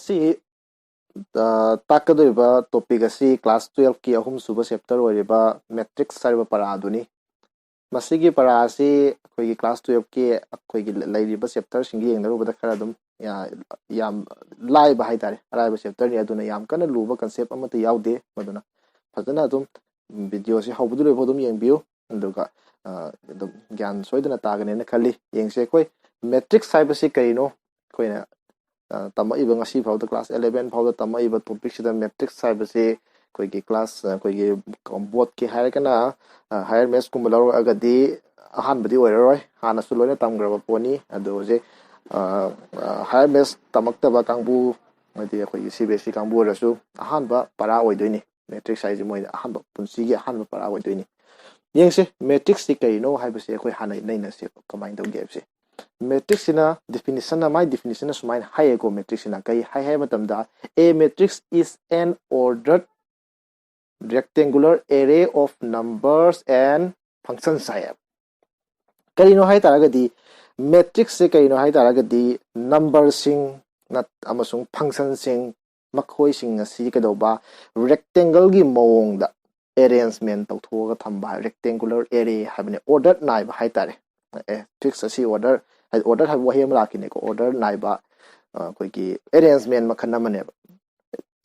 ngasi takadoriba topic asi class 12 ki ahum suba chapter oriba matrix sariba para aduni masigi para asi khoi class 12 ki khoi gi lairiba chapter singi yengnaruba khara dum yam lai ba haitare araiba chapter ni aduna yam kana luba concept amata yaude maduna fazana dum video si hawbudu le bodum yengbiu nduga dum gyan soidana tagane na khali yengse khoi matrix saiba si kaino khoina tama iba ngasi phawda class 11 phawda tama iba topic sida matrix saiba si khoi gi class khoi gi board ki higher kana higher maths kumbalaro agadi ahan badi oiroi hana su loina tamgraba poni ado je higher maths tamakta ba kangbu madi khoi gi cbsc kangbu rasu ahan ba para oidoini matrix size moi ahan ba punsi gi ahan ba para oidoini yengse matrix si kaino haibase khoi hana naina se combine do gapse matrix ina definition na my definition is mine high ego matrix ina kai high matamda a matrix is an ordered rectangular array of numbers and functions hai kaino hai taragadi matrix se kaino hai taragadi number sing nat amasung function sing makhoi sing asi kadoba rectangle gi mawong da arrangement tawthoga thamba rectangular array habne ordered nai ba hai tare matrix asi order order have wahi lakine ko order naiba koi ki arrangement makhan namane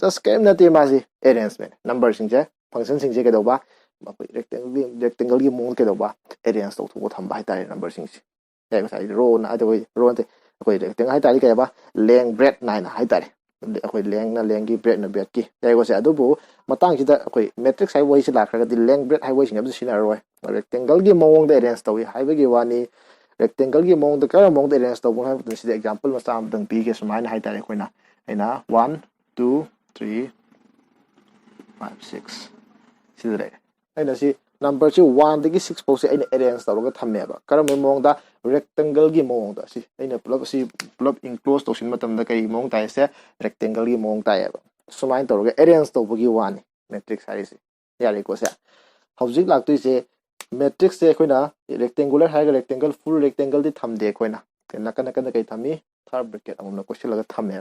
just kem nati masi arrangement number singje function singje ke doba koi rectangle gi mong ke doba arrange to thu thamba hai tare number singje ya sai row na ado row ante koi rectangle hai tare ke ba length breadth nine hai tare koi length na length gi breadth na breadth ki ya ko se adu bu matang sida koi matrix hai wai si lakra di length breadth hai wai sing ab sina roi rectangle gi mong de arrange to hai ba gi wani rectangle gi mong the kara mong the arrange to bo ha the example ma sam dang pi ke sumain hai tare koina aina 1 2 3 5 6 sidre aina si number chi 1 dagi 6 pose aina arrange to ga thamme ba kara mong da rectangle gi mong da si aina plus enclose to sin matam da kai mong tai se rectangle gi mong tai ba sumain to ga arrange to bo gi 1 matrix hari si yari ko se hojik lak tu se matrix se koina rectangular hai rectangle full rectangle di thamde koina nakana kai thami third bracket amna question laga thame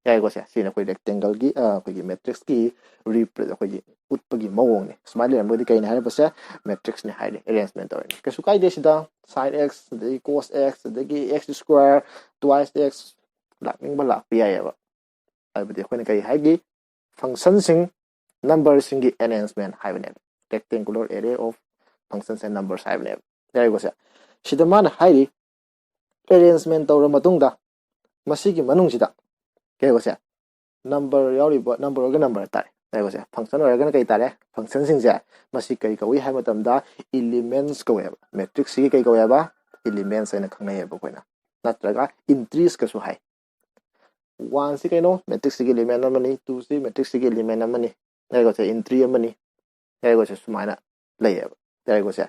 yai go se sina koi rectangle gi koi gi matrix ki represent koi gi utpagi mawong ni smile ram bodi kai na hai basa matrix ni hai arrangement or ke su kai de sida sin x the cos x the x square twice x lakning ba lak pi ai ba ai bodi koina kai hai gi function sing number sing gi arrangement hai bane rectangular array of functions and numbers have name there goes sida man hairi arrangement tawra matungda masigi manung sida ke goes number yauriba number orga number tare there goes function orga kai tare function sing ja masi kai ka wi ha matamda elements ko weba matrix gi kai ko weba elements ena khangnai ba koina natraga entries ka su hai 1 si kai no matrix gi element amani 2 si matrix gi element amani there goes entry amani there goes sumaina layeba there goes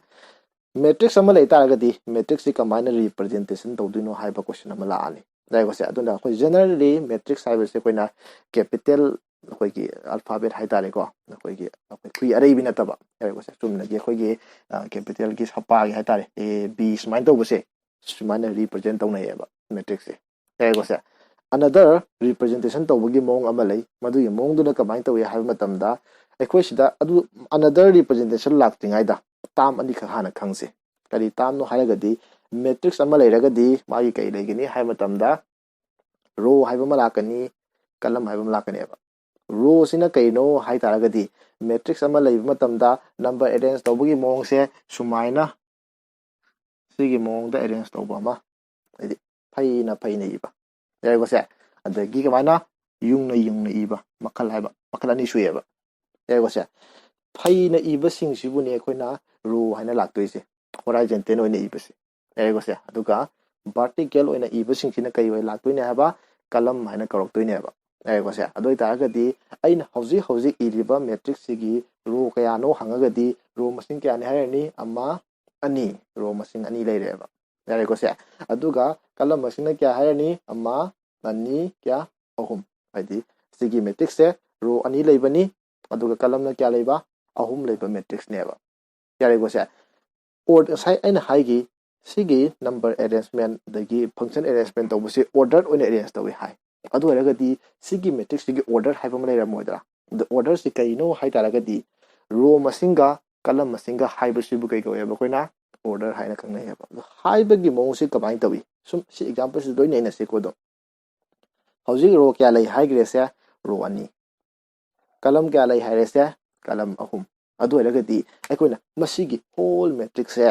matrix ama lai taragadi matrix ki combine representation tawdino haiba question ama laani there goes aduna khoi generally matrix haiba se koina capital khoi ki alphabet hai tare ko khoi ki khoi array bi nataba there goes tumna ge khoi gi capital ki sapa gi hai tare a b smine to bose smine represent tawna yeba matrix se there goes another representation tawgi mong ama lai madu gi mong duna combine tawi haiba matamda equation sida adu another representation laktingai da tam ani kha hana khangse kali tam no haragadi matrix ama leiragadi magi kai legini hai matamda row haiba malakani column haiba malakani ba row sina kaino hai taragadi matrix ama leiba matamda number arrange tawbugi mong se sumaina sigi mong da arrange tawba ma adi phaina iba there go se adagi kamana yungna iba makal haiba makal ani sueba there go se phaina iba sing sibu ne koina row haina laktoise horizontal oina ibase there go se aduga vertical oina iba sing sina kai oi laktoine haba column haina koroktoine haba there go se adoi taragadi aina hauji iriba matrix sigi row kaya no hangagadi row masing kya ni hairani amma ani row masing ani leireba there go se aduga column masing na kya hairani amma ani kya ahum haidi sigi matrix se row ani leibani aduga column na kya leiba ahum leiba matrix neba yare go se or sai aina haigi sigi number arrangement dagi function arrangement to buse order on arrange to hai ꯑꯗꯨ ꯑꯣꯏꯔꯒꯗꯤ ꯁꯤꯒꯤ ꯃꯦꯇ꯭ꯔꯤꯛꯁꯤꯒꯤ order ꯍꯥꯏꯕ ꯑꯃ ꯂꯩꯔꯝꯃꯣꯏꯗ꯭ꯔꯥ ꯑꯣꯔꯗꯔꯁꯤ ꯀꯩꯅꯣ ꯍꯥꯏꯇꯥꯔꯒꯗꯤ ꯔꯣ ꯃꯁꯤꯡꯒ ꯀꯂꯝ ꯃꯁꯤꯡꯒ ꯍꯥꯏꯕꯁꯤꯕꯨ ꯀꯩ ꯀꯧꯋꯦꯕ ꯑꯩꯈꯣꯏꯅ ꯑꯣꯔꯗꯔ ꯍꯥꯏꯅ ꯈꯪꯅꯩꯌꯦꯕ ꯑꯗꯣ ꯍꯥꯏꯕꯒꯤ ꯃꯑꯣꯡꯁꯤ ꯀꯃꯥꯏꯅ ꯇꯧꯏ ꯁꯨꯝ ꯁꯤ ꯑꯦꯛꯖꯥꯝꯄꯜꯁꯤ ꯂꯣꯏ ꯅꯩꯅꯁꯤꯀꯣ ꯑꯗꯨꯝ ꯍꯧꯖꯤꯛ ꯔꯣ ꯀꯌꯥ ꯂꯩ ꯍꯥꯏꯈ꯭ꯔꯦꯁꯦ ꯔꯣ 2 कलम क्या लई हाइरेसे कलम अहुम अदु अरगदी अखोइना मसिगी होल मैट्रिक्स से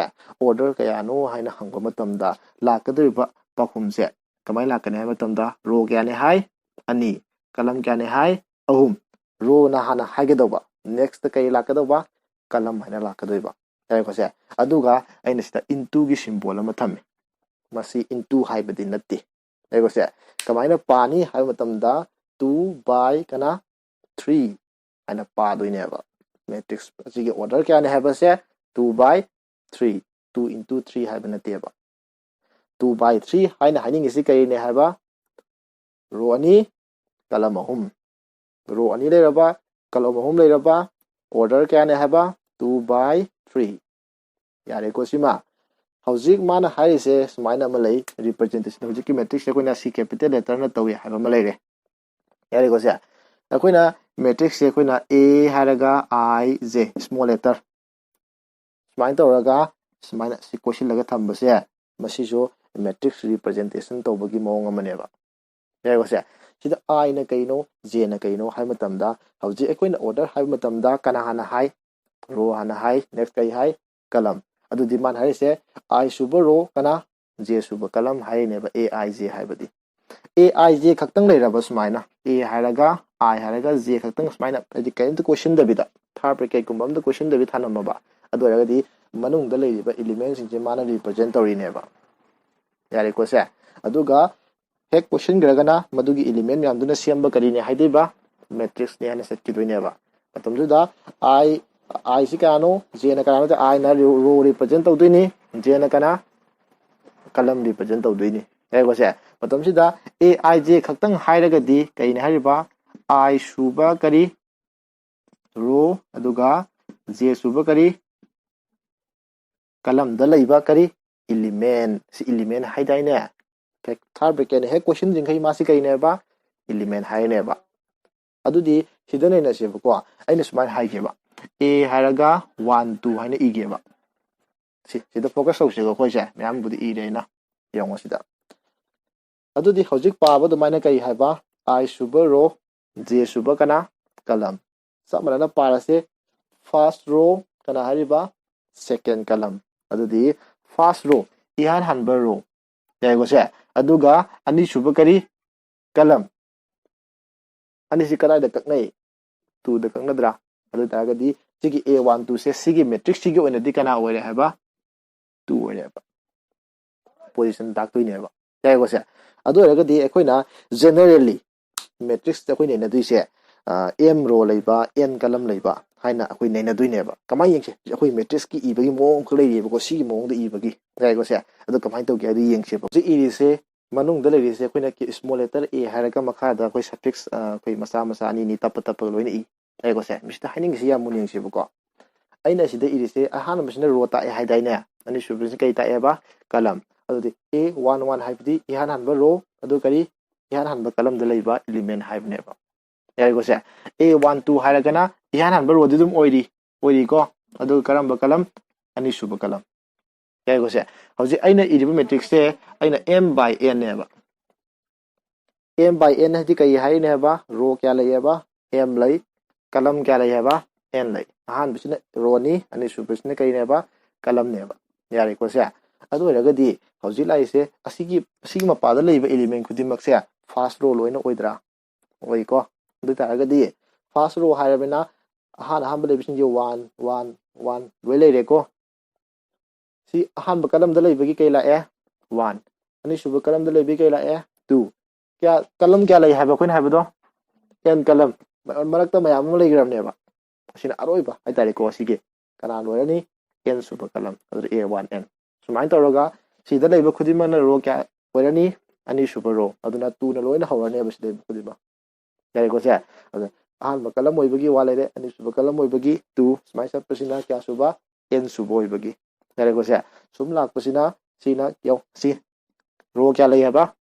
ऑर्डर कयानो हाइना हंगबा मतमदा लाकदरिबा पाखुमसे कमाय लाकने हाइ मतमदा रो क्याने हाइ अनि कलम क्याने हाइ अहुम रो ना हाना हाइगदोबा नेक्स्ट कई लाकदोबा कलम हाइना लाकदोबा ताइकोसे अदुगा अइना सिदा इनटू गी सिंबल अमा थम्मे मसी इनटू हाइबदी नत्ते ताइकोसे कमायना पानी high मतमदा 2 by kana 3 and a padoineva matrix order can have a say 2 by 3 2 into 3 have a table 2 by 3 hiding is a have a row ani kalamahum row ani leraba kalamahum leraba order can have a 2 by 3 yare kosima hauzik mana haise sumaina malay representation hauzik matrix akoina c capital letter na tawi haba malay yare kosia अखोइना matrix से अखोइना A हारगा I J small letter स्माइन तौरगा स्माइन सि question लगा थंबसे मसिसो matrix representation तौबगी मओंग अमनेबा यागोसे सिदा I ना कइनो J ना कइनो हाइ मतमदा हौजि अखोइना ऑर्डर हाइ मतमदा कना हाना हाइ रो हाना हाइ नेक्स्ट कइ हाइ कलम अदु दिमान हाइसे I सुबो रो कना J सुबो कलम हाइनेबा A I J हाइबदी A I J खक्तंग लेरबा सुमाइना A हारगा I हारगा J खक्तंग सुमाइना अदि कइंत क्वेश्चन दबिदा थार ब्रैकेट कुंबम द क्वेश्चन दबि थानमबा अदु अरगदि मनुंग द लेरिबा एलिमेंट सिंजे माना रिप्रेजेंट तौरिनेबा यारे कोसे अदुगा हेक क्वेश्चन ग्रगना मदुगी एलिमेंट यामदुना सेमबा करिने हाइदेबा मैट्रिक्स ने हाने सेट किदोइनेबा मतमदुदा I सि कानो J ना कानो I ना रो रिप्रेजेंट तौदोइनी J ना काना कलम रिप्रेजेंट तौदोइनी यागोसे मतमसिदा A I J खक्तंग हाइरगदि कइने हारिबा I सुबा करी रो अदुगा J सुबा करी कलम द लइबा करी एलिमेंट सि एलिमेंट हाइदाइने थार ब्रैकेट हे क्वेश्चन जिंखै मासी कइनेबा एलिमेंट हाइनेबा अदुदि सिदनैना सेबको अइना सुमाइ हाइगेबा A हारगा 1 2 हाइना इगेबा सिदा फोकस तौसेगो खोइसे म्याम बुदि इरेना यंगो सिदा अदुदि हौजिक पाबा दुमाइना कइ हाइबा I सुबा रो J सुबा कना कलम समरना पारसे फर्स्ट रो कना हारिबा सेकंड कलम अदुदि फर्स्ट रो इहान हनबा रो यागोसे अदुगा अनि सुबा करी कलम अनि सि कनाइदा कक्नै 2 द कक्नद्रा अदु तागदि सिगी A1 2 से सिगी मैट्रिक्स सिगी ओइनदि कना ओइरे हाइबा 2 ओइरेबा पोजीशन ताक्तोइनेबा यागोसे अदु अरगदि अखोइना जनरली मैट्रिक्स अखोइ नैनदुइसे M रो लैबा N कलम लैबा हाइना अखोइ नैनदुइनेबा कमाइ यंगसे अखोइ मैट्रिक्स की इबगी मोंग ख लैरेबको सिगी मोंग द इबगी यागोसे अदु कमाइ तौगे अदु यंगसेबो जि इरिसे मनुंग द लैरिसे अखोइना की स्मॉल लेटर A हाइरका मखादा अखोइ सफिक्स अखोइ मसा मसा अनि नि तप तप लोइना इ यागोसे मिस्ता हाइनिंगसे या मुनि यंगसेबको अइना सिदा इरिसे अहान मसिना रो ता ए हाइदाइने अनि सुबिसे कइ ताएबा कलम अदुदि A1 1 हाइबदि इहान हनबा रो अदु करी इहान हनबा कलम द लैबा एलिमेंट हाइबनेबा यागोसे A1 2 हाइरगना इहान हनबा रो दुम ओइरी को अदु करंबा कलम अनि सुबा कलम यागोसे हौजि अइना इरिबा मैट्रिक्स से अइना M by N नेबा M by N हदि कइ हाइनेबा रो क्या लैयबा M लै कलम क्या लैयबा N लै अहान बिसिना रो नि अनि सुबिसना कइनेबा कलम नेबा यारे कोसे अदु अरगदि हौजि लाइसे असिगी मपादा लैबा एलिमेंट खुदिमकसे फर्स्ट रो लोइना ओइद्रा ओइको अदु तारगदि फर्स्ट रो हाइरबना अहान अहान लैबिसिन जे 1 1 1 लोइ लैरेको सी अहान कलम द लैबगी कइ लाए 1 अनि सुब कलम द लैबगी कइ लाए 2 क्या कलम क्या लै हाइबा कोइन हाइबदो N कलम मरक्ता मयाम म लैग्रबनेबा सिना अरोइबा हाइतारेको सिगे कना लोइरनी N सुब कलम अदु A1 N सुमाइन तौरगा सिदा लैबा खुदिमना रो क्या ओइरनी अनि सुब रो अदुना 2 न लोइना हौरनेबा सिदा खुदिमा यारेको से अदु अहान कलम ओइबगी वा लैरे अनि सुब कलम ओइबगी 2 सुमाइ सपसिना क्या सुबा N सुब ओइबगी यारेको से सुम लाकपसिना सिना यो सी रो क्या लै हाबा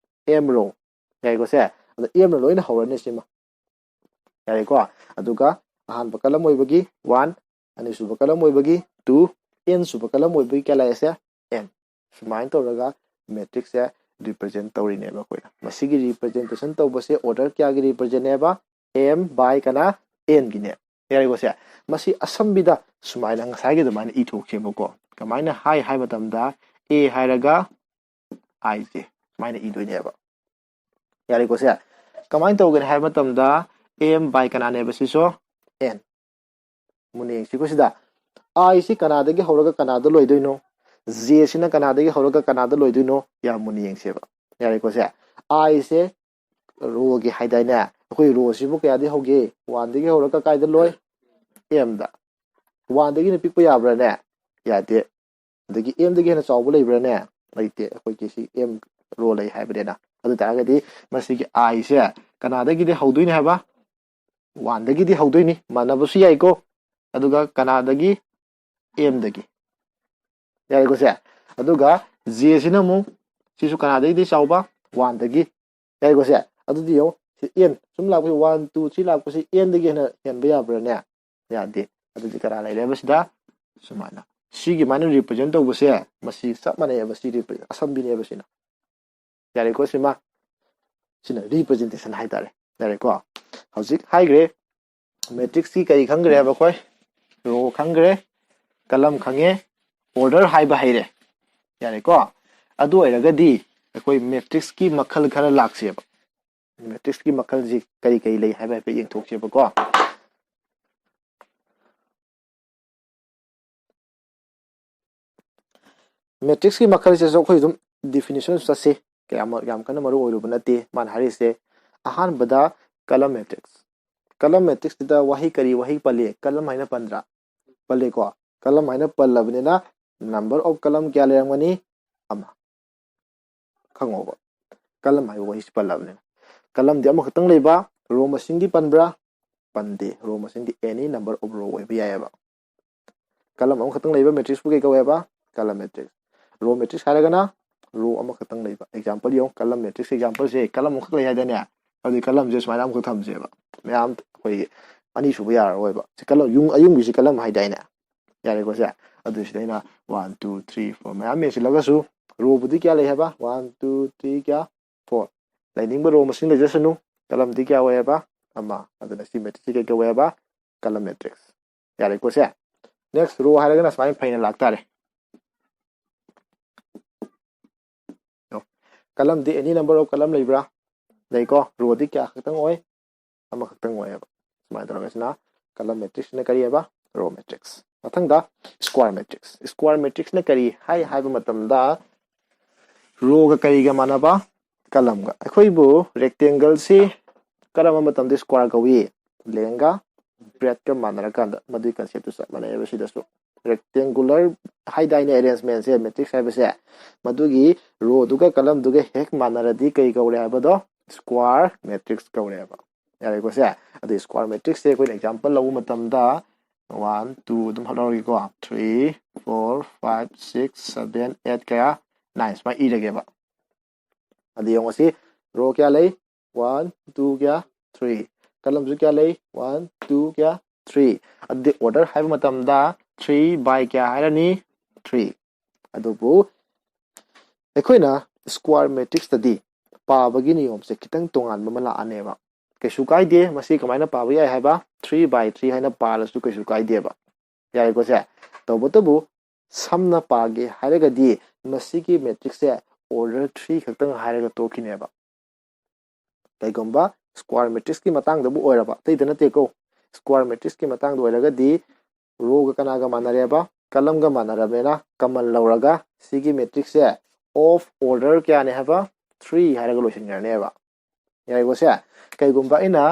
M रो यारेको से ꯑꯗ m ꯅ ꯂꯣꯏꯅ ꯍꯧꯔꯅꯤ ꯁꯤꯃ ꯌꯥꯔꯦꯀꯣ ꯑꯗꯨꯒ ꯑꯍꯥꯟꯕ ꯀꯂꯝ ꯑꯣꯏꯕꯒꯤ 1 ꯑꯅꯤꯁꯨꯕ ꯀꯂꯝ ꯑꯣꯏꯕꯒꯤ 2 n ꯁꯨꯕ ꯀꯂꯝ ꯑꯣꯏꯕꯒꯤ ꯀꯌꯥ ꯂꯥꯛꯑꯦꯁꯦ n ꯁꯨꯃꯥꯏꯅ ꯇꯧꯔꯒ ꯃꯦꯇ꯭ꯔꯤꯛꯁꯁꯦ ꯔꯤꯄ꯭ꯔꯖꯦꯟ ꯇꯧꯔꯤꯅꯦꯕ ꯑꯩꯈꯣꯏꯅ ꯃꯁꯤꯒꯤ ꯔꯤꯄ꯭ꯔꯖꯦꯟꯇꯦꯁꯟ ꯇꯧꯕꯁꯦ ꯑꯣꯔꯗꯔ ꯀꯌꯥꯒꯤ ꯔꯤꯄ꯭ꯔꯖꯦꯟꯅꯦꯕ m by ꯀꯅꯥ n ꯒꯤꯅꯦ ꯌꯥꯔꯦꯀꯣ ꯁꯦ ꯃꯁꯤ ꯑꯁꯝꯕꯤꯗ ꯁꯨꯃꯥꯏꯅ ꯉꯁꯥꯏꯒꯤ ꯑꯗꯨꯃꯥꯏꯅ ꯏꯊꯣꯛꯁꯦꯕꯀꯣ ꯀꯃꯥꯏꯅ ꯍꯥꯏ ꯃꯇꯝꯗ a ꯍꯥꯏꯔꯒ I ꯁꯦ ꯁꯨꯃꯥꯏꯅ ꯏꯗꯣꯏꯅꯦꯕ ꯌꯥꯔꯦꯀꯣ ꯁꯦ ꯀꯃꯥꯏꯅ ꯇꯧꯒꯅꯤ ꯍꯥꯏꯕ ꯃꯇꯝꯗ m by ꯀꯅꯥꯅꯦꯕ ꯁꯤꯁꯨ n ꯃꯨꯟꯅ ꯌꯦꯡꯁꯤꯀꯣ ꯁꯤꯗ I ꯁꯤ ꯀꯅꯥꯗꯒꯤ ꯍꯧꯔꯒ ꯀꯅꯥꯗ ꯂꯣꯏꯗꯣꯏꯅꯣ j ꯁꯤꯅ ꯀꯅꯥꯗꯒꯤ ꯍꯧꯔꯒ ꯀꯅꯥꯗ ꯂꯣꯏꯗꯣꯏꯅꯣ ꯌꯥꯝ ꯃꯨꯟꯅ ꯌꯦꯡꯁꯦꯕ ꯌꯥꯔꯦꯀꯣ ꯁꯦ I ꯁꯦ ꯔꯣꯒꯤ ꯍꯥꯏꯗꯥꯏꯅꯦ ꯑꯩꯈꯣꯏ ꯔꯣꯁꯤꯕꯨ ꯀꯌꯥꯗꯒꯤ ꯍꯧꯒꯦ 1 ꯗꯒꯤ ꯍꯧꯔꯒ ꯀꯥꯏꯗ ꯂꯣꯏ m ꯗ 1 ꯗꯒꯤꯅ ꯄꯤꯛꯄ ꯌꯥꯕ꯭ꯔꯥꯅꯦ ꯌꯥꯗꯦ ꯑꯗꯒꯤ m ꯗꯒꯤ ꯍꯦꯟꯅ ꯆꯥꯎꯕ ꯂꯩꯕ꯭ꯔꯥꯅꯦ ꯂꯩꯇꯦ ꯑꯩꯈꯣꯏꯒꯤ ꯁꯤ m ꯔꯣ ꯂꯩ ꯍꯥꯏꯕꯅꯤꯅ ꯑꯗꯨ ꯇꯥꯔꯒꯗꯤ ꯃꯁꯤꯒꯤ I ꯁꯦ ꯀꯅꯥꯗꯒꯤꯗꯤ ꯍꯧꯗꯣꯏꯅꯤ ꯍꯥꯏꯕ 1 ꯗꯒꯤꯗꯤ ꯍꯧꯗꯣꯏꯅꯤ ꯃꯥꯟꯅꯕꯁꯨ ꯌꯥꯏꯀꯣ ꯑꯗꯨꯒ ꯀꯅꯥꯗꯒꯤ m ꯗꯒꯤ ꯌꯥꯔꯦꯀꯣ ꯁꯦ ꯑꯗꯨꯒ j ꯁꯤꯅ ꯑꯃꯨꯛ ꯁꯤꯁꯨ ꯀꯅꯥꯗꯒꯤꯗꯤ ꯆꯥꯎꯕ 1 ꯗꯒꯤ ꯌꯥꯔꯦꯀꯣ ꯁꯦ ꯑꯗꯨꯗꯤ ꯌꯦꯡꯉꯣ n ꯁꯨꯝ ꯂꯥꯛꯄꯁꯤ 1 2 3 ꯂꯥꯛꯄꯁꯤ n ꯗꯒꯤ ꯍꯦꯟꯅ ꯍꯦꯟꯕ ꯌꯥꯕ꯭ꯔꯥꯅꯦ ꯌꯥꯗꯦ ꯑꯗꯨꯗꯤ ꯀꯅꯥ ꯂꯩꯔꯦꯕ ꯁꯤꯗ ꯁꯨꯃꯥꯏꯅ ꯁꯤꯒꯤ ꯃꯥꯏꯅ ꯔꯤꯄ꯭ꯔꯖꯦꯟ ꯇꯧꯕꯁꯦ ꯃꯁꯤ ꯆꯞ ꯃꯥꯟꯅꯩꯕ ꯁꯤ ꯑꯁꯝꯕꯤꯅꯦꯕ ꯁꯤꯅ ꯌꯥꯔꯦꯀꯣ ꯁꯤꯃ ꯁꯤꯅ ꯔꯤꯄ꯭ꯔꯖꯦꯟꯇꯦꯁꯟ ꯍꯥꯏꯇꯥꯔꯦ ꯌꯥꯔꯦꯀꯣ ꯍꯧꯖꯤꯛ ꯍꯥꯏꯈ꯭ꯔꯦ ꯃꯦꯇ꯭ꯔꯤꯛꯁꯀꯤ ꯀꯔꯤ ꯈꯪꯈ꯭ꯔꯦ ꯍꯥꯏꯕ ꯑꯩꯈꯣꯏ ꯔꯣ ꯈꯪꯈ꯭ꯔꯦ ꯀꯂꯝ ꯈꯪꯉꯦ ꯑꯣꯔꯗꯔ ꯍꯥꯏꯕ ꯍꯩꯔꯦ ꯌꯥꯔꯦꯀꯣ ꯑꯗꯨ ꯑꯣꯏꯔꯒꯗꯤ ꯑꯩꯈꯣꯏ ꯃꯦꯇ꯭ꯔꯤꯛꯁꯀꯤ ꯃꯈꯜ ꯈꯔ ꯂꯥꯛꯁꯦꯕ ꯃꯦꯇ꯭ꯔꯤꯛꯁꯀꯤ ꯃꯈꯜꯁꯤ ꯀꯔꯤ ꯀꯔꯤ ꯂꯩ ꯍꯥꯏꯕ ꯍꯥꯏꯐꯦꯠ ꯌꯦꯡꯊꯣꯛꯁꯦꯕꯀꯣ ꯃꯦꯇ꯭ꯔꯤꯛꯁꯀꯤ ꯃꯈꯜꯁꯤꯁꯨ ꯑꯩꯈꯣꯏ ꯑꯗꯨꯝ ꯗꯤꯐꯤꯅꯤꯁꯟ ꯆꯠꯁꯤ ꯌꯥꯝ ꯀꯟꯅ ꯃꯔꯨ ꯑꯣꯏꯔꯨꯕ ꯅꯠꯇꯦ ꯃꯥꯅ ꯍꯥꯏꯔꯤꯁꯦ ꯑꯍꯥꯟꯕꯗ ꯀꯂꯝ ꯃꯦꯇ꯭ꯔꯤꯛꯁ ꯀꯂꯝ ꯃꯦꯇ꯭ꯔꯤꯛꯁꯁꯤꯗ ꯋꯥꯍꯩ ꯀꯔꯤ ꯋꯥꯍꯩ ꯄꯜꯂꯤ ꯀꯂꯝ ꯍꯥꯏꯅ ꯄꯟꯗ꯭ꯔꯥ ꯄꯜꯂꯤꯀꯣ ꯀꯂꯝ ꯍꯥꯏꯅ ꯄꯜꯂꯕꯅꯤꯅ ꯅꯝꯕꯔ ꯑꯣꯐ ꯀꯂꯝ ꯀꯌꯥ ꯂꯩꯔꯝꯒꯅꯤ ꯑꯃ ꯈꯪꯉꯣꯕ ꯀꯂꯝ ꯍꯥꯏꯕ ꯋꯥꯍꯩꯁꯤ ꯄꯜꯂꯕꯅꯤꯅ ꯀꯂꯝꯗꯤ ꯑꯃꯈꯛꯇꯪ ꯂꯩꯕ ꯔꯣ ꯃꯁꯤꯡꯗꯤ ꯄꯟꯕ꯭ꯔꯥ ꯄꯟꯗꯦ ꯔꯣ ꯃꯁꯤꯡꯗꯤ ꯑꯦꯅꯤ ꯅꯝꯕꯔ ꯑꯣꯐ ꯔꯣ ꯑꯣꯏꯕ ꯌꯥꯏꯑꯕ ꯀꯂꯝ ꯑꯃꯈꯛꯇꯪ ꯂꯩꯕ ꯃꯦꯇ꯭ꯔꯤꯛꯁꯄꯨ ꯀꯩ ꯀꯧꯋꯦꯕ ꯀꯂꯝ ꯃꯦꯇ꯭ꯔꯤꯛꯁ ꯔꯣ ꯃꯦꯇ꯭ꯔꯤꯛꯁ ꯍꯥꯏꯔꯒꯅ ꯔꯣ ꯑꯃꯈꯛꯇꯪ ꯂꯩꯕ ꯑꯦꯛꯖꯥꯝꯄꯜ ꯌꯦꯡꯉꯣ ꯀꯂꯝ ꯃꯦꯇ꯭ꯔꯤꯛꯁ ꯑꯦꯛꯖꯥꯝꯄꯜꯁꯦ ꯀꯂꯝ ꯑꯃꯈꯛ ꯂꯩ ꯍꯥꯏꯗꯅꯦ ꯑꯗꯨꯗꯤ ꯀꯂꯝꯁꯦ ꯁꯨꯃꯥꯏꯅ ꯑꯃꯈꯛ ꯊꯝꯁꯦꯕ ꯃꯌꯥꯝ ꯑꯩꯈꯣꯏꯒꯤ ꯑꯅꯤ ꯁꯨꯕ ꯌꯥꯔꯔꯣꯏꯕ ꯀꯂꯝ ꯑꯌꯨꯡꯒꯤꯁꯤ ꯀꯂꯝ ꯍꯥꯏꯗꯥꯏꯅꯦ ꯌꯥꯔꯦꯀꯣ ꯁꯦ ꯑꯗꯨꯁꯤꯗ ꯑꯩꯅ 1 2 3 4 ꯃꯌꯥꯝ ꯃꯦꯟꯁꯤꯜꯂꯒꯁꯨ ꯔꯣꯕꯨꯗꯤ ꯀꯌꯥ ꯂꯩ ꯍꯥꯏꯕ 1 2 3 ꯀꯌꯥ 4 ꯂꯩꯅꯤꯡꯕ ꯔꯣ ꯃꯁꯤꯡ ꯂꯩꯖꯁꯅꯨ ꯀꯂꯝꯗꯤ ꯀꯌꯥ ꯑꯣꯏꯌꯦꯕ ꯑꯃ ꯑꯗꯨꯅ ꯁꯤ ꯃꯦꯇ꯭ꯔꯤꯛꯁꯤ ꯀꯩ ꯀꯧꯋꯦꯕ ꯀꯂꯝ ꯃꯦꯇ꯭ꯔꯤꯛꯁ ꯌꯥꯔꯦꯀꯣ ꯁꯦ ꯅꯦꯛꯁ ꯔꯣ ꯍꯥꯏꯔꯒꯅ ꯁꯨꯃꯥꯏꯅ ꯐꯩꯅ ꯂꯥꯛꯇꯥꯔꯦ ꯀꯂꯝꯗꯤ ꯑꯦꯅꯤ ꯅꯝꯕꯔ ꯑꯣꯐ ꯀꯂꯝ ꯂꯩꯕ꯭ꯔꯥ ꯂꯩꯀꯣ ꯔꯣꯗꯤ ꯀꯌꯥ ꯈꯛꯇꯪ ꯑꯣꯏ ꯑꯃꯈꯛꯇꯪ ꯑꯣꯏꯌꯦꯕ ꯁꯨꯃꯥꯏꯅ ꯇꯧꯔꯒ ꯁꯤꯅ ꯀꯂꯝ ꯃꯦꯇ꯭ꯔꯤꯛꯁꯅ ꯀꯔꯤ ꯍꯥꯏꯕ ꯔꯣ ꯃꯦꯇ꯭ꯔꯤꯛꯁ ꯃꯊꯪꯗ ꯁ꯭ꯀ꯭ꯋꯥꯔ ꯃꯦꯇ꯭ꯔꯤꯛꯁ ꯁ꯭ꯀ꯭ꯋꯥꯔ ꯃꯦꯇ꯭ꯔꯤꯛꯁꯅ ꯀꯔꯤ ꯍꯥꯏꯕ ꯃꯇꯝꯗ ꯔꯣꯒ ꯀꯔꯤꯒ ꯃꯥꯟꯅꯕ ꯀꯂꯝꯒ ꯑꯩꯈꯣꯏꯕꯨ ꯔꯦꯛꯇꯦꯡꯒꯜꯁꯤ ꯀꯔꯝꯕ ꯃꯇꯝꯗ ꯁ꯭ꯀ꯭ꯋꯥꯔ ꯀꯧꯏ ꯂꯦꯡꯒ ꯕ꯭ꯔꯦꯗꯀ ꯃꯥꯟꯅꯔꯀꯥꯟꯗ ꯃꯗꯨꯒꯤ ꯀꯟꯁꯦꯞꯇꯨ ꯆꯞ ꯃꯥꯟꯅꯩꯕ ꯁꯤꯗꯁꯨ ꯔꯦꯛꯇꯦꯡꯒꯨꯂꯔ ꯍꯥꯏꯗꯥꯏꯅꯦ ꯑꯦꯔꯦꯟꯖꯃꯦꯟꯁꯦ ꯃꯦꯇ꯭ꯔꯤꯛꯁ ꯍꯥꯏꯕꯁꯦ ꯃꯗꯨꯒꯤ ꯔꯣꯗꯨꯒ ꯀꯂꯝꯗꯨꯒ ꯍꯦꯛ ꯃꯥꯟꯅꯔꯗꯤ ꯀꯩ ꯀꯧꯔꯦ ꯍꯥꯏꯕꯗꯣ ꯁ꯭ꯀ꯭ꯋꯥꯔ ꯃꯦꯇ꯭ꯔꯤꯛꯁ ꯀꯧꯔꯦꯕ ꯌꯥꯔꯦꯀꯣ ꯁꯦ ꯑꯗꯩ ꯁ꯭ꯀ꯭ꯋꯥꯔ ꯃꯦꯇ꯭ꯔꯤꯛꯁꯁꯦ ꯑꯩꯈꯣꯏꯅ ꯑꯦꯛꯖꯥꯝꯄꯜ ꯂꯧꯕ ꯃꯇꯝꯗ 1 2 ꯑꯗꯨꯝ ꯍꯣꯠꯅꯔꯒꯦꯀꯣ 3 4 5 6 7 8 ꯀꯌꯥ 9 ꯁꯨꯃꯥꯏꯅ ꯏꯔꯒꯦꯕ ꯑꯗꯨ ꯌꯦꯡꯉꯣ ꯁꯤ ꯔꯣ ꯀꯌꯥ ꯂꯩ 1 2 ꯀꯌꯥ 3 ꯀꯂꯝꯁꯨ ꯀꯌꯥ ꯂꯩ 1 2 ꯀꯌꯥ 3 ꯑꯗꯨꯗꯤ ꯑꯣꯔꯗꯔ ꯍꯥꯏꯕ ꯃꯇꯝꯗ 3 by ꯀꯌꯥ ꯍꯥꯏꯔꯅꯤ 3 ꯑꯗꯨꯕꯨ ꯑꯩꯈꯣꯏꯅ ꯁ꯭ꯀ꯭ꯋꯥꯔ ꯃꯦꯇ꯭ꯔꯤꯛꯁꯇꯗꯤ ꯄꯥꯕꯒꯤ ꯅꯤꯌꯣꯝꯁꯦ ꯈꯤꯇꯪ ꯇꯣꯉꯥꯟꯕ ꯑꯃ ꯂꯥꯛꯑꯅꯦꯕ ꯀꯩꯁꯨ ꯀꯥꯏꯗꯦ ꯃꯁꯤ ꯀꯃꯥꯏꯅ ꯄꯥꯕ ꯌꯥꯏ ꯍꯥꯏꯕ 3 by 3 ꯍꯥꯏꯅ ꯄꯥꯔꯁꯨ ꯀꯩꯁꯨ ꯀꯥꯏꯗꯦꯕ ꯌꯥꯔꯦꯀꯣ ꯁꯦ ꯇꯧꯕꯇꯕꯨ ꯁꯝꯅ ꯄꯥꯒꯦ ꯍꯥꯏꯔꯒꯗꯤ ꯃꯁꯤꯒꯤ ꯃꯦꯇ꯭ꯔꯤꯛꯁꯁꯦ ꯑꯣꯔꯗꯔ 3 ꯈꯛꯇꯪ ꯍꯥꯏꯔꯒ ꯇꯣꯛꯈꯤꯅꯦꯕ ꯀꯩꯒꯨꯝꯕ ꯁ꯭ꯀ꯭ꯋꯥꯔ ꯃꯦꯇ꯭ꯔꯤꯛꯁꯀꯤ ꯃꯇꯥꯡꯗꯕꯨ ꯑꯣꯏꯔꯕ ꯑꯇꯩꯗ ꯅꯠꯇꯦꯀꯣ ꯁ꯭ꯀ꯭ꯋꯥꯔ ꯃꯦꯇ꯭ꯔꯤꯛꯁꯀꯤ ꯃꯇꯥꯡꯗ ꯑꯣꯏꯔꯒꯗꯤ ꯔꯣꯒ ꯀꯅꯥꯒ ꯃꯥꯟꯅꯔꯦꯕ ꯀꯂꯝꯒ ꯃꯥꯟꯅꯔꯕꯅꯤꯅ ꯀꯃꯟ ꯂꯧꯔꯒ ꯁꯤꯒꯤ ꯃꯦꯇ꯭ꯔꯤꯛꯁꯁꯦ ꯑꯣꯐ ꯑꯣꯔꯗꯔ ꯀꯌꯥꯅꯦ ꯍꯥꯏꯕ 3 ꯍꯥꯏꯔꯒ ꯂꯣꯏꯁꯤꯟꯈ꯭ꯔꯅꯦꯕ ꯌꯥꯔꯦꯀꯣ ꯁꯦ ꯀꯩꯒꯨꯝꯕ ꯑꯩꯅ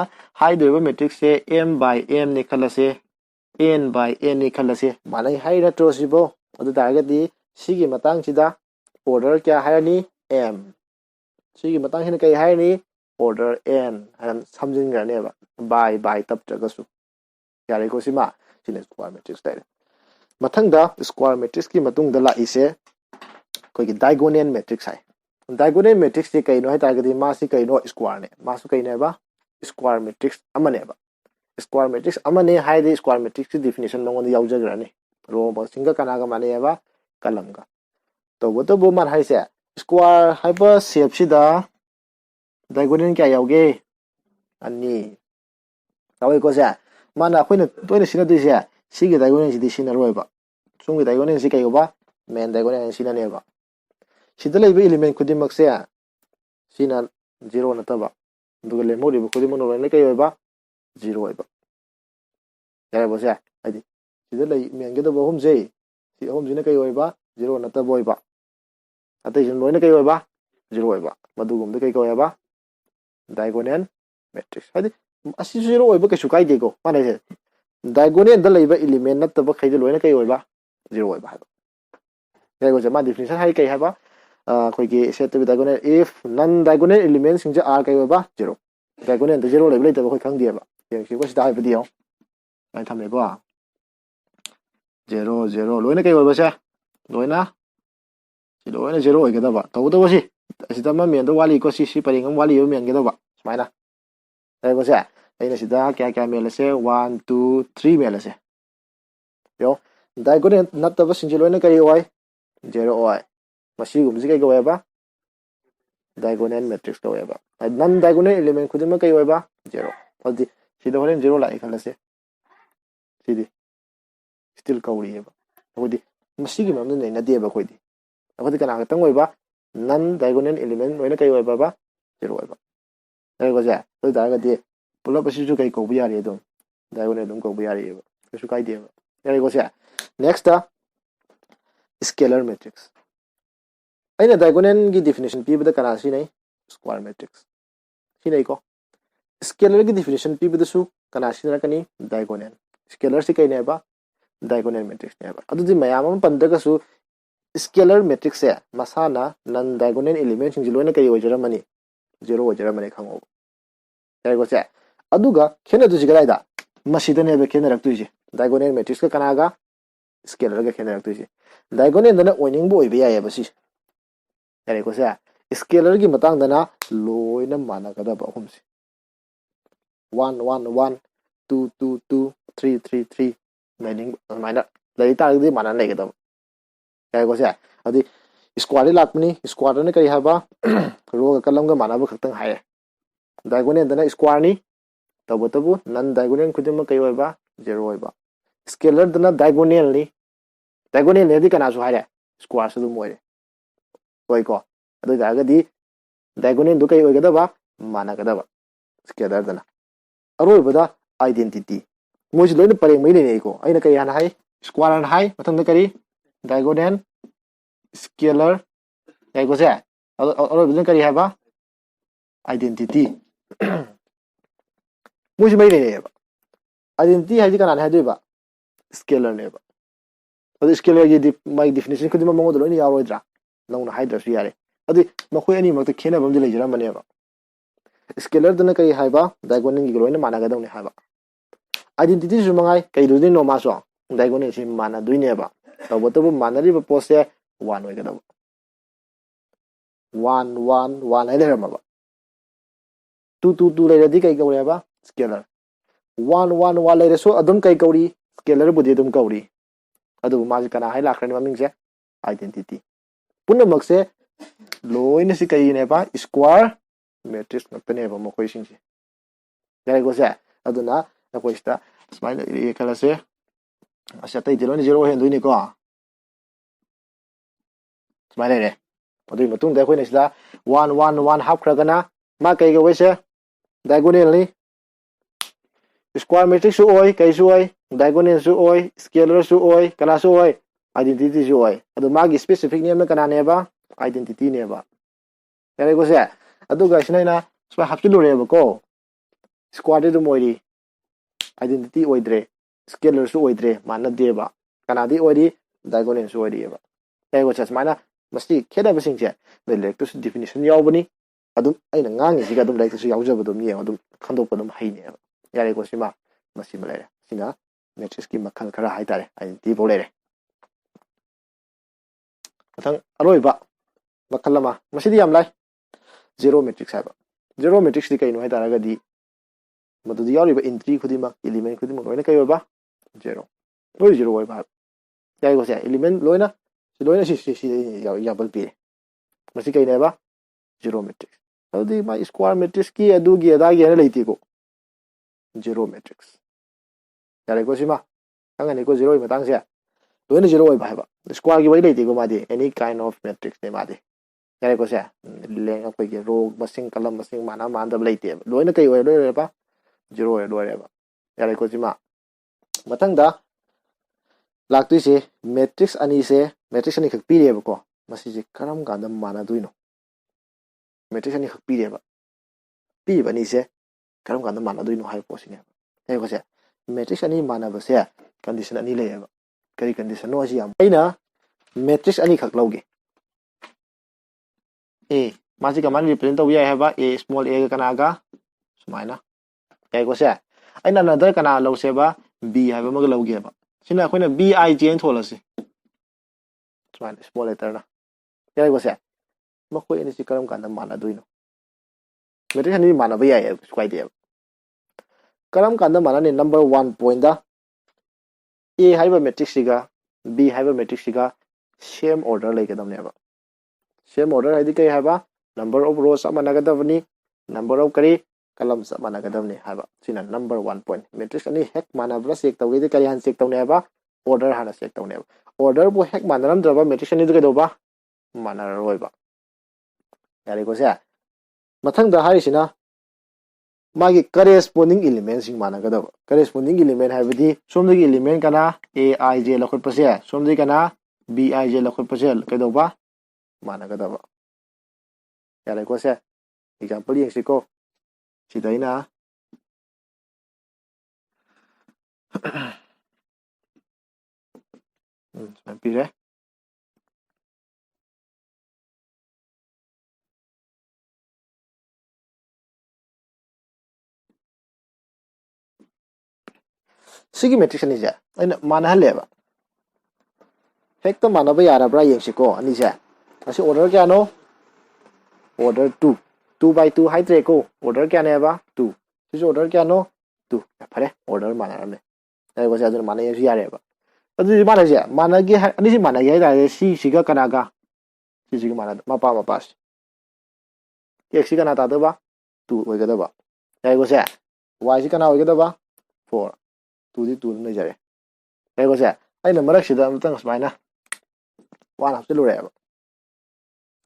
ꯍꯥꯏꯗꯣꯏꯕ ꯃꯦꯇ꯭ꯔꯤꯛꯁꯁꯦ m by m ꯅꯤ ꯈꯜꯂꯁꯦ n by n ꯅꯤ ꯈꯜꯂꯁꯦ ꯃꯥꯟꯅꯩ ꯍꯥꯏ ꯅꯠꯇ꯭ꯔꯣ ꯁꯤꯕꯣ ꯑꯗꯨ ꯇꯥꯔꯒꯗꯤ ꯁꯤꯒꯤ ꯃꯇꯥꯡꯁꯤꯗ ꯑꯣꯔꯗꯔ ꯀꯌꯥ ꯍꯥꯏꯔꯅꯤ m ꯁꯤꯒꯤ ꯃꯇꯥꯡꯁꯤꯅ ꯀꯩ ꯍꯥꯏꯔꯅꯤ ꯑꯣꯔꯗꯔ n ꯍꯥꯏꯅ ꯁꯝꯖꯤꯟꯈ꯭ꯔꯅꯦꯕ by ꯇꯞꯇ꯭ꯔꯒꯁꯨ ꯌꯥꯔꯦꯀꯣ ꯁꯤꯃ ꯁꯤꯅ ꯁ꯭ꯀ꯭ꯋꯥꯔ ꯃꯦꯇ꯭ꯔꯤꯛꯁ ꯇꯥꯏꯔꯦ ꯃꯊꯪꯗ ꯁ꯭ꯀ꯭ꯋꯥꯔ ꯃꯦꯇ꯭ꯔꯤꯛꯁꯀꯤ ꯃꯇꯨꯡꯗ ꯂꯥꯛꯏꯁꯦ ꯑꯩꯈꯣꯏꯒꯤ diagonal metrics high diagonal matrix ti kaino hai targadi masi kaino square ne masu kaino ba square matrix amane ba square matrix amane hai de square matrix ki definition nongon yaujagrani row ba singa kana ga mane ba column ga to bo man hai se square hai ba shape si da diagonal kya yauge ani tawai ko se mana khoina toina sina du se sigi diagonal si di sina roi ba sungi diagonal si kayo ba main diagonal sina ne ba sida laiba element kudimak se sina 0 nataba duga lemori bu kudimak no ne kayo ba 0 ba ya ba se adi sida lai menge da bahum je si hom jina kayo ba 0 nataba ba atai jin loina kayo ba 0 ba madugum da kayo ba diagonal matrix adi asi 0 ba kesu kai de go mana se diagonal da laiba element nataba khai de loina kayo ba 0 ba ya go jama definition hai kai ha ba koigi set to diagonal if non diagonal elements sing are kai ba 0 diagonal da 0 level ta khoi khang dia ba yang si ko sta ba dio ai tham le ba 0 0 loina kai ba sa loina si loina 0 oi ga da ba to to si si ta ma men do wali ko si paring am wali yo men ga da ba smaina ai ba sa ai na si da kya men la se 1 2 3 men la se yo diagonal nat ta ba sing loina kai oi 0 oi masih kai go ba diagonal matrix go ba non diagonal element khudima kai ba 0 adi sida holen 0 lai khala se sidi still kauri ba odi masih gi mam ne na de ba khoidi odi kana tang ba non diagonal element loina kai ba 0 ba ai go ja to da ga de pulo ba su kai ko bu ya re dum diagonal dum ko bu ya re ba su kai de ba ai go ja next scalar matrix aina diagonal की definition P बदा कना सी नहीं square matrix सी नहीं को scalar की definition P बदा सु कना सी ना कनी diagonal scalar सी कई ने बा diagonal matrix ने बा अदु दि मयाम पंद का सु scalar matrix से मसाना non diagonal element सिंग लोने कई वजरा मनी 0 वजरा मनी खंगो काय को से अदुगा खेने दु जिगराइदा मसीद ने बे खेने रखतु जी diagonal matrix का कनागा scalar का खेने रखतु जी diagonal दना ओइनिंग बो ओइबे या बसी यानी को से स्केलर की मतंग दना लोइना माना कदा बहुम से 1 1 1 2 2 2 3 3 3 मीनिंग माइना लई तागदी माना नहीं कदा यानी को से अदि स्क्वायर लाकनी स्क्वायर ने करी हाबा रो कलम का माना ब खतंग हाय डायगोनल दना स्क्वायर नि तब तब नन डायगोनल खुदिम कई होबा 0 होबा स्केलर दना डायगोनल ने दि कना सु हाय स्क्वायर सु मोइरे कोई को अदु जागदी diagonal दु कई होगदबा माना गदबा स्केलर दना अरोय बदा आइडेंटिटी मोज लोइन परेंग मै नै को आइना कई हाना हाय स्क्वायर हाय मथंग करी diagonal scalar कई को से अरोय बदन करी हाबा आइडेंटिटी मोज मै नै बा आइडेंटिटी हाय कना हाय दोबा स्केलर ने बा अदु स्केलर की माय डेफिनेशन खुदिमा मंगो लोइन यारोइद्रा नौना हाइड्रसु यारे अदि मखोय अनि मक्ते खेना बम लेजरा मने बा स्केलर दना कई हाइबा diagonal की लोइन माना गदौने हाइबा आइडेंटिटी सु मंगाई कई दुदिन नो मासो diagonal सि माना दुइने बा तब तब मानरी बा पोसे 1 होय गदब 1 1 1 हाइले रमबा 2 2 2 लेरदि कई गौरे बा स्केलर 1 1 1 लेरसो अदुम कई गौरी स्केलर बुदि अदुम गौरी अदु माजि कना हाइ लाखरनि ममिंग से आइडेंटिटी पुनमक से लोइन से कई ने बा स्क्वायर मैट्रिक्स नतने बा मखोय सिंग से याय को से अदुना अखोय स्टा स्माइल ए कला से असे तै दिलोन 0 हेन दुइनि को स्माइल रे अदुइ मतुंग दा अखोय नेसला 1 1 1 हाफ खरगना मा कई गो वैसे diagonal नि स्क्वायर मैट्रिक्स सु ओय कई सु ओय diagonal सु ओय स्केलर सु ओय कना सु ओय आइडेंटिटी सु ओय अदु मागी स्पेसिफिक नेम कना ने बा आइडेंटिटी ने बा यारे को से अदु गा सिनाइना स्पा हापचिलु रे बको स्क्वायर दु मोइरी आइडेंटिटी ओइद्रे स्केलर सु ओइद्रे माना देबा कनादी ओइरी diagonal सु ओइरी बा यारे को से माना मस्ती खेदा बसिंग से द लेक्टस डेफिनेशन यावबनी अदु आइना ngang सिगा दु लेक्टस यावजबदुम ये अदु खंदोपदुम हाइने यारे को सिमा मसी मलेरे सिना मैट्रिक्स की मखल खरा हाइतारे identity Bolero मथंग अरोइबा Makalama, Masidi am like zero matrix have. Zero matrix the kaino Taragadi. But the Yoriba in 3 Kudima, element Kudima, when a Kayoba, zero. No zero way back. There was an element Loina, Loina, she Yabal P. Masika never, zero matrix. How the my square matrix key a do gear latigo. Zero matrix. Yaragosima, Tanganico zero in Matansia. When is zero by the square give away latigo, Madi, any kind of matrix, they Madi. Yaragosia, laying up a rogue, missing column, missing mana, man, the blade. Loina Kayo, zero or whatever. Yaragosima. Matanga. Like to say, matrix ani say, matrix ani period ko, masiji karam gandam mana duino. Matrix ani period. P bani say, karam gandam mana duino high posting. Hey, was it? Matrix ani mana was here, condition ani lay. Carry condition no asiam. Aina, matrix ani kaklogi. A, Magic man represent we have a small a kanaga, Sumina. Hey, was it? And another canal low seba, B have a muggle gaba. Sina when a B-I-G and told us. Small letter. There was a Moko in the Sikaram Kanda Mana do you know? But any mana be I quite there. Karam Kanda Mana number 1 pointer. A hypermetric cigar, B hypermetric cigar, same order like them never. Same order I think I have a number of rows of Managadavani, number of curry. Columns of Managadamni have seen a number 1 point. Matrix any heck manabra sect away the Karihan sector never, order had a sector never. Order bo heck manam draba, matrix and Idova, Manaroiba. There goes ya. Matang the Harisina Magi corresponding elements in Managadava. Corresponding element have the some the element kana AIJ local pasea, some the kana BIJ local pasel, Kadova, Managadava. There goes ya. Example Yexiko. Sidaina Pire Sigi matrix is a Manhaleva. Hector Manabaya Brian Chico, and is a as order cano order 2. 2 by 2 hydreco, order can ever 2. This order cano 2. Order manner. There was other money as Yareva. But the manager, Managi, and this manager, see Shiga Kanaga, Sigma, Mapa pass. Yexikanatadova, 2 Wigadova. There was a why is Kana Wigadova? 4. 2 the 2 Nigeria. There was a I know Marashida Thanks Mina. One of the Lureva.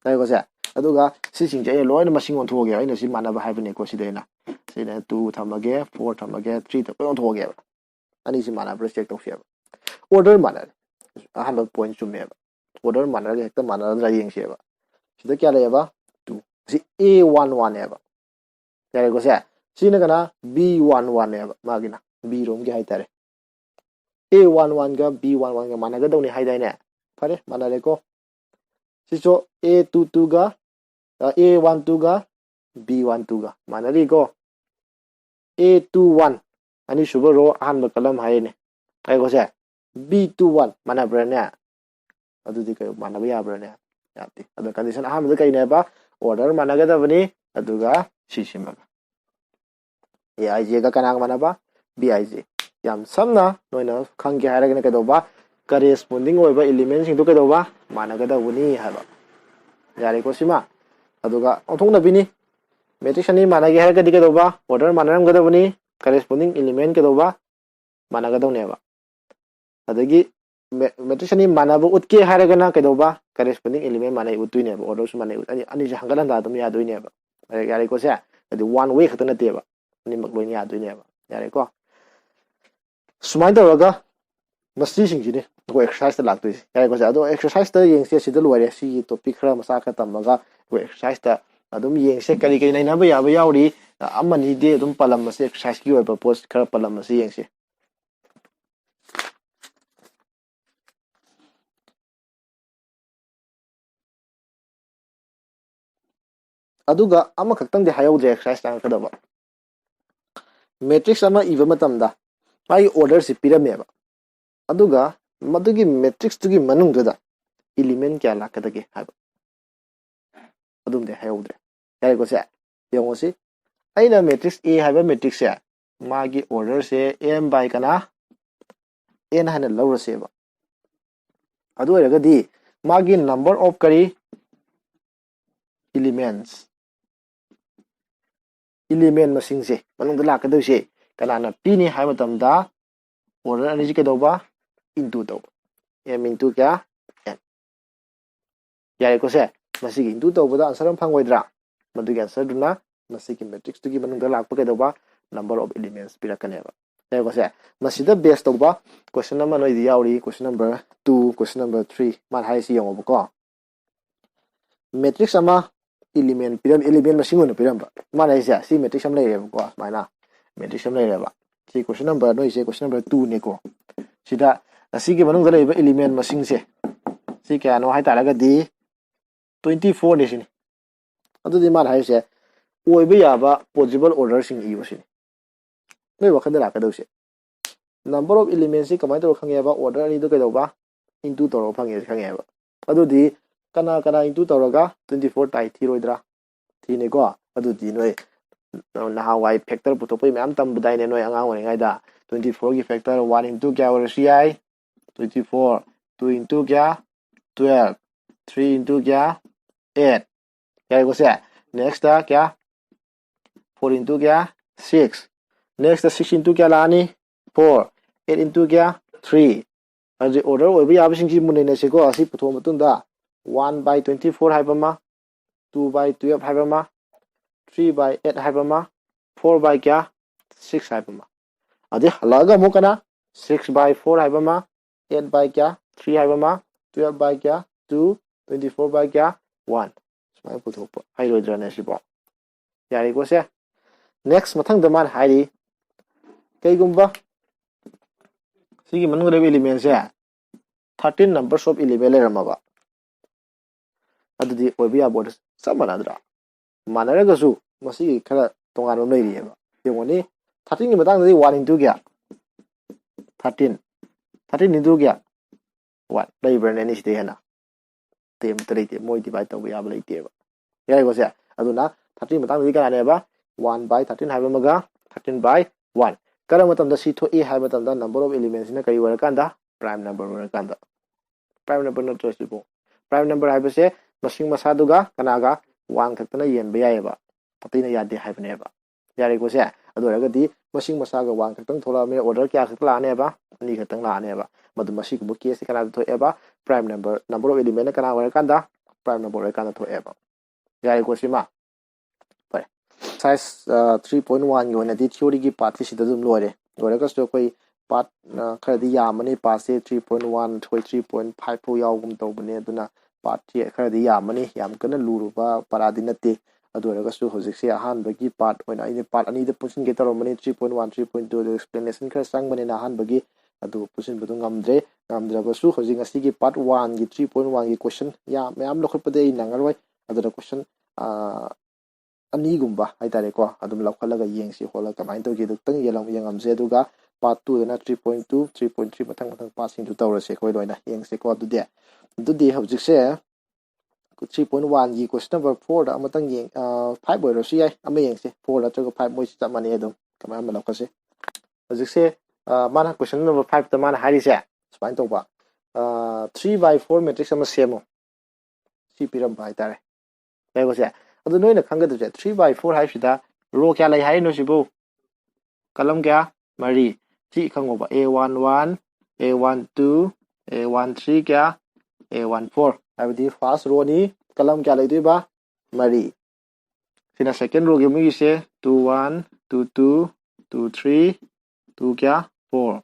There was a Aduga, sitting Jay Lloyd machine on Toga, and she man of having a cosidena. Say that 2 Tamage, 4 Tamage, 3 Toga. And is man of respect of fear. Order manner 100 points to me. Order manner, the manner lying sheva. She the Kaleva 2. See A11 ever. There goes that. Sinagana B11 ever. Magina. B room gaitare. A11 ga B11 ga managa don't hide in Pare Manaleco. So A22 ga A12 ga B12 ga Manarigo A21 Ani Shubero and the column high. I was there. B21 Manabrana. I do the Manabia Brana. The condition I am the Kaineba order Managadavani Aduga Shishima. AIJ Kanag Manaba BIJ. Yam Samna, no enough, Kangi Haraganakadova, corresponding over elements in Dukadova, Managadavuni Hava. Yarikosima Aduga Otona Bini. Metishani Managaga Dikadova, order Manam Gadavani, corresponding element Kadova, Managadoneva. Adagi Metishani Manabu Utki Haragana Kadova, corresponding element Mana Utuneva, or those Mana Anijangalanda Dumia Duneva. Yarikosa, the 1 week alternative. Nimagonia Duneva. Yariko Sumanta Raga must teaching you to exercise the like this. Yariko exercise the young the lawyer see to pick her Masaka Tamaga, to exercise the Adum Yang Sekari number Yavi, Amani de Dum Palamas exercise you a proposed Karpalamas Yang. Aduga Amakatan the higher the exercise and Kadava. Matrix ama even matamda. My orders is pyramid. Aduga Madugi matrix to give Manungada element Kalakadagi have. ꯑꯗꯨꯝꯗꯤ ꯍꯥꯏꯍꯧꯗ꯭ꯔꯦ ꯌꯥꯔꯦꯀꯣ ꯁꯦ ꯌꯦꯡꯉꯣ ꯁꯤ ꯑꯩꯅ metrics A ꯍꯥꯏꯕ ꯃꯦꯇ꯭ꯔꯤꯛꯁꯦ मागी order से m by kana n हाने लौरसेबा अदु ओरगदी मागी number of करी elements element मसिंग से मनोंद लाकदोसे कनाना p नि हाय मतमदा order अनि जे केदोबा into दो m into क्या n यारे को से मसिगी into तोबदा आंसर हम फंगोइद्रा मदुगी आंसर दुना मसिगी मैट्रिक्स तुगी मनोंद लाकप केदोबा number of elements पिरकनेबा यारे को से मसिदा बेस तोबा क्वेश्चन नंबर नोइदि यावरी क्वेश्चन नंबर 2 क्वेश्चन नंबर 3 मान हाय सी यंगोबको मैट्रिक्स अमा element piram element masing ono piramba mana isa si matrix am leireba ko maina matrix am leireba si question number no ise question number 2 ne ko sida asigi manung da leiba element masing se si kya no hai taraga di 24 ne sini adu di mana hai se oiba yaba possible order sing ibo sini noi wakhanda la ka do se number of elements si kamai to khangeba order ni do ka do ba into to ro phange khangeba adu di kana kana into tawraga 24 tai thiroidra thine ko adu di noi na wai factor putopoi myam tam budai ne noi anga ore ngai da 24 ki factor 1 into kya ore si ai 24 2 into kya 12 3 into kya 8 kya ko se next da kya 4 into kya 6 next 6 into kya lani 4 8 into kya 3 adu order obi yabsing ji munene se ko asi puthom matunda 1 by 24 haibama 2 by 12 haibama 3 by 8 haibama 4 by kya 6 haibama ade halaga mo kana 6 by 4 haibama 8 by kya 3 haibama 12 by kya 2 24 by kya 1 smai puthopa hairoi ne sibo yari ko se next mathang da man hairi kaigumba sigi manung re element se 13 numbers of element leramaba adudi oibiya board samanadra manaragasu masi khara tongan rom leiriyeba yengoni 13 ni matang dai 1 into kya 13 into kya 1 leibrane ni site hena tem trite moi divide tawba yaba leiteba yai ko se aduna 13 matang dai kana neba 1 by 13 haiba maga 13 by 1 kara matam da si tho a haiba matam da number of elements na kai wara kanda prime number wara kanda prime number na to sibo prime number haiba se masing masaduga kanaga 1 khaktana yenba yaiba atina yade haibneba yare ko se adoragadi masing masaga 1 khaktang thola me order kya khaktla aneba ani khaktang la aneba madu masi ku case kana to eba prime number of element kana wara kanda prime number wara kana to eba yare ko sima pai size 3.1 yona di theory gi part si dum lore oraga sto koi part khadi yamani pass 3.1 thoi 3.5 pu yawgum tawbane aduna part ye khadi yamani yam kana luruba paradi nate aduraga su hojik se ahan bagi part oina ini part ani de pusin ge taromani 3.1 3.2 explanation khar sang bani na ahan bagi adu pusin budung ngamdra ba su hojik asi gi part 1 gi 3.1 gi question ya mayam lokhot pade nangarwai adura question ani gumba haitare ko adum lokhalaga yengsi hola kamai to gi duktang yelam yengamse aduga part 2 na 3.2 3.3 matang passing to tawrase koi loina yengse ko dudi hojik se 3.1 gi question number 4 da amatang yeng 5 oiro si ai ama yengse 4 da to 5 moi cha mani adum kamai ma lokase hojik se mana question number 5 ta mana hari se swain to ba 3 by 4 matrix ama semo si piram bai tare kai ko se adu noina khanga du 3 by 4 hai sida row kya lai hai no sibu kalam kya mari chi khango ba a11 a12 a13 kya a14 abdi first row ni kalam kya lai dui ba mari sina second row ge mi se 21 22 23 2 kya 4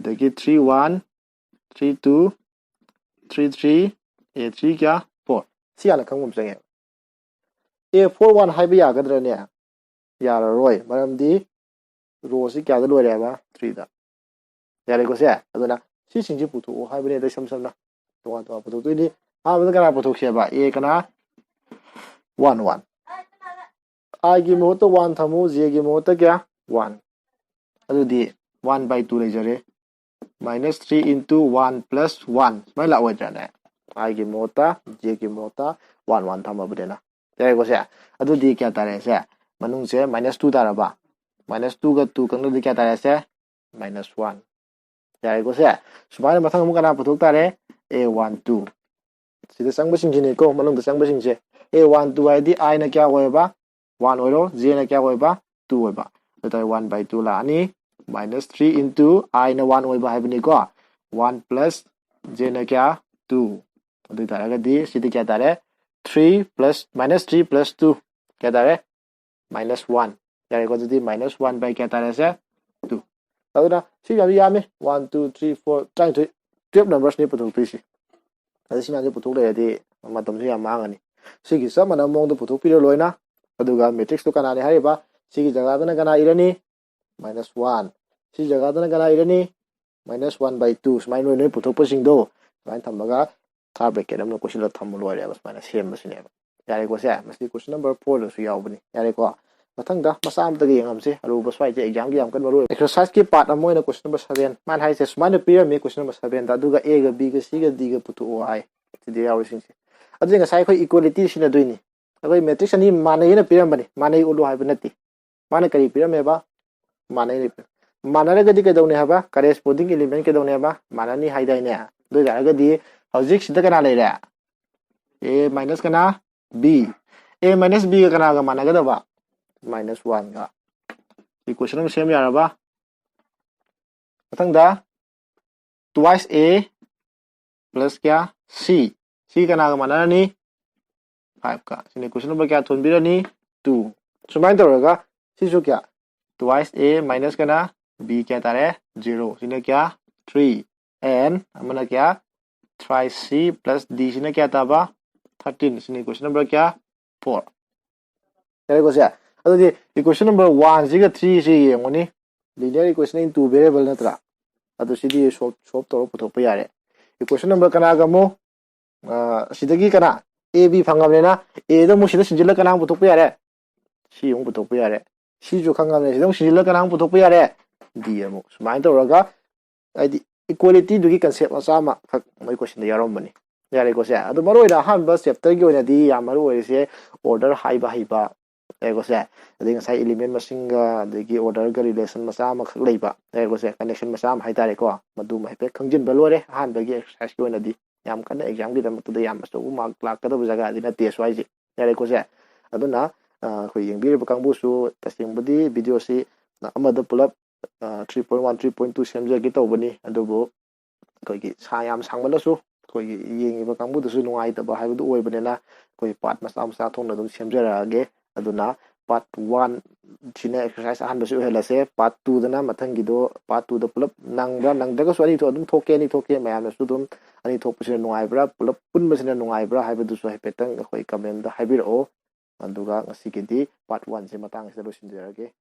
dagi 31 32 33 a3 kya 4 si ala khangum change a41 haiba yagadra ne yara roi maramdi row si kya da loi ba 3 da yare ko se aduna si singji putu haiba ne da samsamna to putu tu ni ha ba kana putu se ba a kana 1 1 I gi mo to 1 thamu j gi mo to kya 1 adu di 1 by 2 le jare -3 into 1 plus 1 mai la wa jane I gi mota j gi mota 1 1 thamabudena yare ko se adudi kya tare se manung se -2 taraba -2 ga 2 kang di kya tare se -1 yare ko se sumai mathang amu kana puthok tare a1 2 sida sang basing jine ko manung da sang basing se a1 2 ai di I na kya hoy ba 1 oiro j na kya hoy ba 2 hoy ba tai 1/2 la ani -3 into I na 1 hoy ba haibni ko 1 plus j na kya 2 adu tara di sida kya tare 3 plus -3 plus 2 kya tare -1 yare ko di -1 by kya tare se 2 aduna si yami 1 2 3 4 trying to 12 numbers ni puthok pisi adi si ma puthok le di matam si yamangani sigi samana mong do puthok piro loina aduga matrix to kana ni hariba sigi jaga dana kana irani -1 si jaga dana kana irani -1/2 smai noi puthok pasing do smai thamaga third bracket amno question la thamu loire bas mana sem basine yare ko se masti question number 4 lo su yawbani yare ko mathangda masa am ta ge ngamse aru baswai je exam gi am kan maru exercise ki part amoina question number 7 man hai se smai peer me question number 7 da duga a ga b ga c ga d ga putu o ai ti yawi sing se adu nga sai khoi equality sina doini akoi matrix ani manai na piram bani manai ulu hai banati mana kari piram me ba manai ni manara ga di ka dawne haba corresponding element ka dawne ba manani hai dai ne do ga ga di hojik sida kana le ra a minus kana b a minus b ga kana ga managa da ba -1 ga equation ng same yara ba matangda twice a plus kya c c kana ga manana ni 5 ka sine question number kya thon birani 2 sumai tawraga si su kya twice a minus kana b kya tare 0 sine kya 3 and amana kya thrice c plus d sine kya taba 13 sine question number kya 4 yare ko se adu equation number 1 siga 3 si yengoni linear equation in two variable natra adu sidi solve toro puthok pa yare equation number kana ga mo sidagi kana a b phangamlena a da mu sida sinjila kana puthok pa yare c yung puthok pa yare c ju khangamle sida sinjila kana puthok pa yare d amu sumai toraga adi equality dugi concept asama khak mai question da yarom bani yare ko se adu maroida hamba chapter gi oina di yamaru oise order haiba ko se ading sai element masinga degi order ga relation masa ma khak leiba ko se connection masa ma haitare ko madu ma hepek khangjin balore han bagi exercise gi oina di yam kana exam gi dam tu da yam so mark class ka da jaga di na test wise yare ko se aduna khoi yengbi ba kangbu su testing budi video si amada pulap 3.1 3.2 semja gi tawbani adubu khoi gi sa yam sangmala su khoi yengi ba kangbu du su nuai ta ba haibu du oibanena khoi part masa masa thongna dum semjara ge aduna part 1 china exercise ahan basu helase part 2 dana mathang gido part 2 da pulap nangbra nangdaga swari to adum thoke mayam su dum ani thokpusina nungai bra pulap punbasina nungai bra haibu su haipetang khoi comment da haibiro aduga ngasi gidi part 1 se matang se lo sinjarage